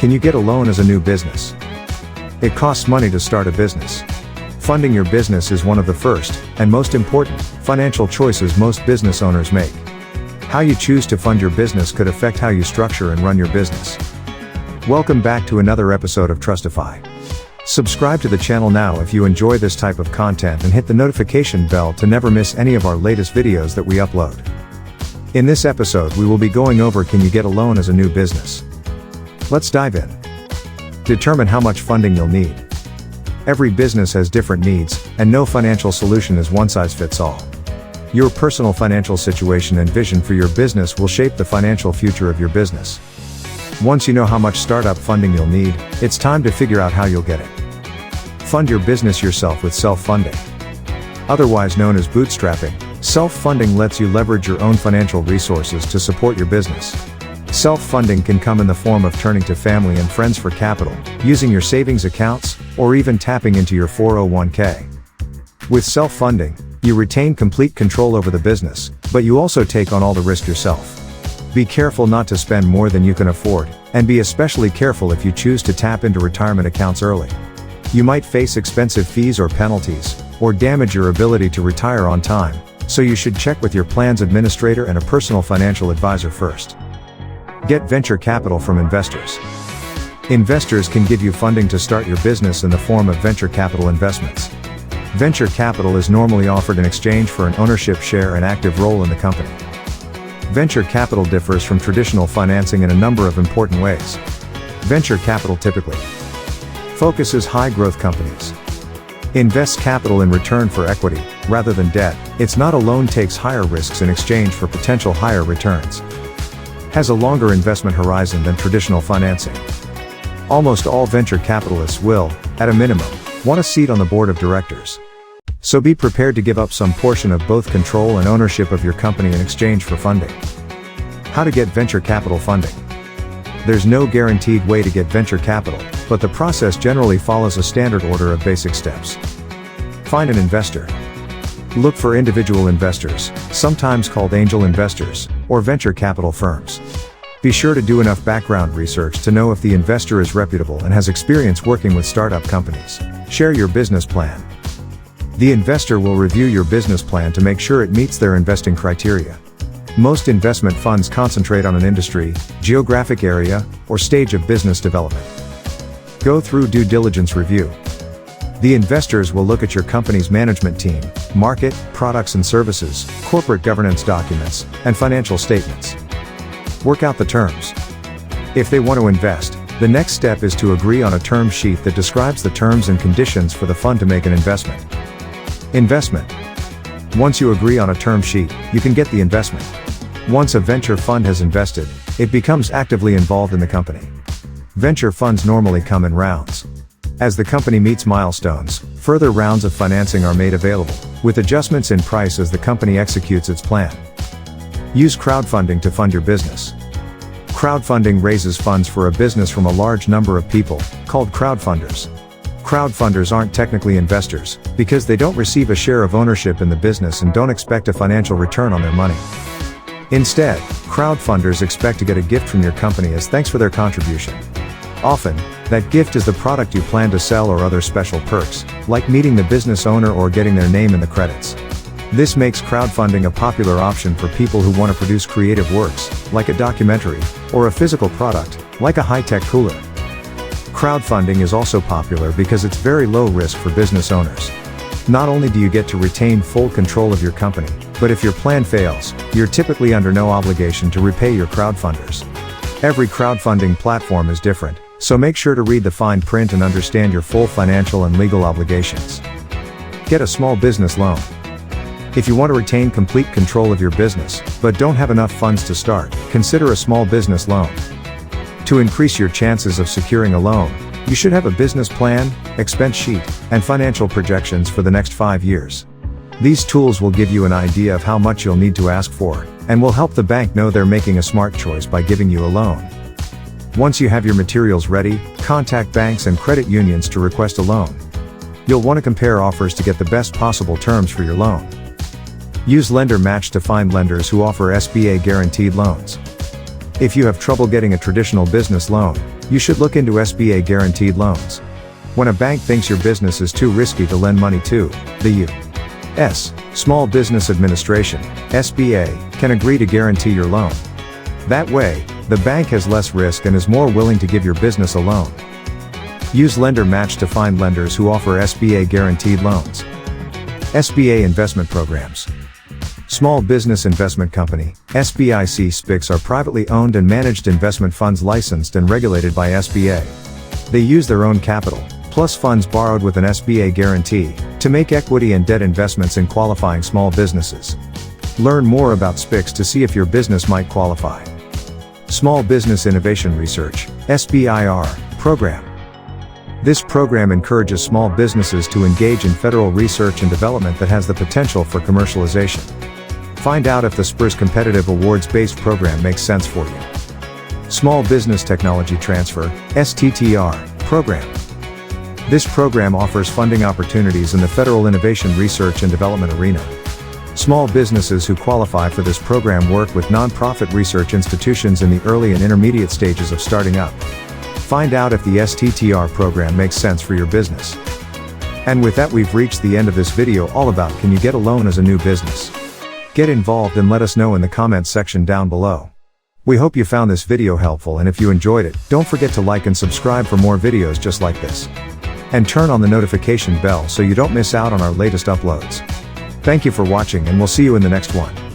Can you get a loan as a new business? It costs money to start a business. Funding your business is one of the first, and most important, financial choices most business owners make. How you choose to fund your business could affect how you structure and run your business. Welcome back to another episode of TrustAFI. Subscribe to the channel now if you enjoy this type of content and hit the notification bell to never miss any of our latest videos that we upload. In this episode we will be going over can you get a loan as a new business. Let's dive in. Determine how much funding you'll need. Every business has different needs, and no financial solution is one size fits all. Your personal financial situation and vision for your business will shape the financial future of your business. Once you know how much startup funding you'll need, it's time to figure out how you'll get it. Fund your business yourself with self-funding. Otherwise known as bootstrapping, self-funding lets you leverage your own financial resources to support your business. Self-funding can come in the form of turning to family and friends for capital, using your savings accounts, or even tapping into your 401k. With self-funding, you retain complete control over the business, but you also take on all the risk yourself. Be careful not to spend more than you can afford, and be especially careful if you choose to tap into retirement accounts early. You might face expensive fees or penalties, or damage your ability to retire on time, so you should check with your plan's administrator and a personal financial advisor first. Get venture capital from investors. Investors can give you funding to start your business in the form of venture capital investments. Venture capital is normally offered in exchange for an ownership share and active role in the company. Venture capital differs from traditional financing in a number of important ways. Venture capital typically focuses high-growth companies. Invests capital in return for equity, rather than debt. It's not a loan, takes higher risks in exchange for potential higher returns. Has a longer investment horizon than traditional financing. Almost all venture capitalists will, at a minimum, want a seat on the board of directors. So be prepared to give up some portion of both control and ownership of your company in exchange for funding. How to get venture capital funding. There's no guaranteed way to get venture capital, but the process generally follows a standard order of basic steps. Find an investor. Look for individual investors, sometimes called angel investors, or venture capital firms. Be sure to do enough background research to know if the investor is reputable and has experience working with startup companies. Share your business plan. The investor will review your business plan to make sure it meets their investing criteria. Most investment funds concentrate on an industry, geographic area, or stage of business development. Go through due diligence review. The investors will look at your company's management team, market, products and services, corporate governance documents, and financial statements. Work out the terms. If they want to invest, the next step is to agree on a term sheet that describes the terms and conditions for the fund to make an investment. Investment. Once you agree on a term sheet, you can get the investment. Once a venture fund has invested, it becomes actively involved in the company. Venture funds normally come in rounds. As the company meets milestones, further rounds of financing are made available, with adjustments in price as the company executes its plan. Use crowdfunding to fund your business. Crowdfunding raises funds for a business from a large number of people, called crowdfunders. Crowdfunders aren't technically investors, because they don't receive a share of ownership in the business and don't expect a financial return on their money. Instead, crowdfunders expect to get a gift from your company as thanks for their contribution. Often, that gift is the product you plan to sell or other special perks, like meeting the business owner or getting their name in the credits. This makes crowdfunding a popular option for people who want to produce creative works, like a documentary, or a physical product, like a high-tech cooler. Crowdfunding is also popular because it's very low risk for business owners. Not only do you get to retain full control of your company, but if your plan fails, you're typically under no obligation to repay your crowdfunders. Every crowdfunding platform is different, so make sure to read the fine print and understand your full financial and legal obligations. Get a small business loan. If you want to retain complete control of your business, but don't have enough funds to start, consider a small business loan. To increase your chances of securing a loan, you should have a business plan, expense sheet, and financial projections for the next 5 years. These tools will give you an idea of how much you'll need to ask for, and will help the bank know they're making a smart choice by giving you a loan. Once you have your materials ready, contact banks and credit unions to request a loan. You'll want to compare offers to get the best possible terms for your loan. Use Lender Match to find lenders who offer SBA guaranteed loans. If you have trouble getting a traditional business loan, you should look into SBA guaranteed loans. When a bank thinks your business is too risky to lend money to, the U.S. Small Business Administration, SBA, can agree to guarantee your loan. That way, the bank has less risk and is more willing to give your business a loan. Use Lender Match to find lenders who offer SBA guaranteed loans. SBA investment programs. Small Business Investment Company, SBIC SPICs are privately owned and managed investment funds licensed and regulated by SBA. They use their own capital, plus funds borrowed with an SBA guarantee, to make equity and debt investments in qualifying small businesses. Learn more about SPICs to see if your business might qualify. Small Business Innovation Research, SBIR, program. This program encourages small businesses to engage in federal research and development that has the potential for commercialization. Find out if the SPIR's competitive awards-based program makes sense for you. Small Business Technology Transfer, STTR, program. This program offers funding opportunities in the federal innovation research and development arena. Small businesses who qualify for this program work with nonprofit research institutions in the early and intermediate stages of starting up. Find out if the STTR program makes sense for your business. And with that, we've reached the end of this video all about can you get a loan as a new business. Get involved and let us know in the comments section down below. We hope you found this video helpful, and if you enjoyed it, don't forget to like and subscribe for more videos just like this. And turn on the notification bell so you don't miss out on our latest uploads. Thank you for watching, and we'll see you in the next one.